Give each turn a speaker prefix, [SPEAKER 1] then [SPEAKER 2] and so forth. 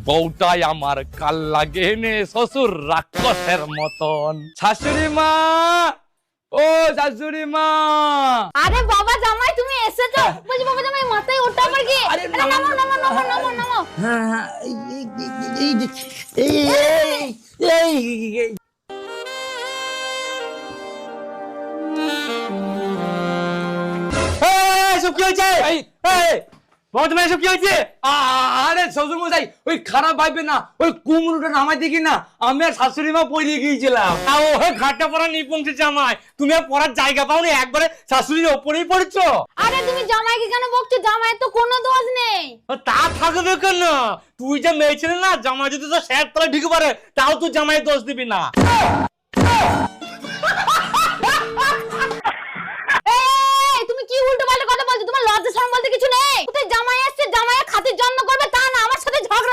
[SPEAKER 1] বউটাই আমার কাল লাগে নে শ্বশুর রাক্ষসের মতন। শাশুড়ি মা, ও শাশুড়ি মা।
[SPEAKER 2] আরে বাবা জামাই তুমি এসেছো? বলছি বাবা জামাই মাথায় ওঠা আমার কি? আরে নামো নামো নামো নামো নামো।
[SPEAKER 3] হ্যাঁ,
[SPEAKER 1] এসব কি হয়েছে? এসব কি হয়েছে? আরে শ্বশুর মশাই, ওই খারাপ ভাববে না, ওই কুমড়োটা নামাই দেখি না আমি আর শাশুড়ি মা পড়ে গিয়েছিলাম। ও ঘাটটা পড়া নিপুংসে জামাই, তুমি আর পড়ার জায়গা পাওনি, একবারে শাশুড়ির ওপরেই পড়েছো।
[SPEAKER 2] আরে তুমি জামাইকে কেন বকছো? জামাইয়ের তো কোনো দোষ নেই।
[SPEAKER 1] তা থাকবে কেন? তুই যে মেয়ে ছেলে না, জামাই যদি তো স্যার তলায় ঢুকে পারে তাও তুই জামাইয়ের দোষ দিবি না।
[SPEAKER 2] এই তুমি কি উল্টো পাল্টা কথা বলছো? তোমার লজ্জা শরম বলতে কিছু নেই? কোথায় জামাই আসছে, জামাইয়ের খাতির যত্ন করবে তা না, আমার সাথে ঝগড়া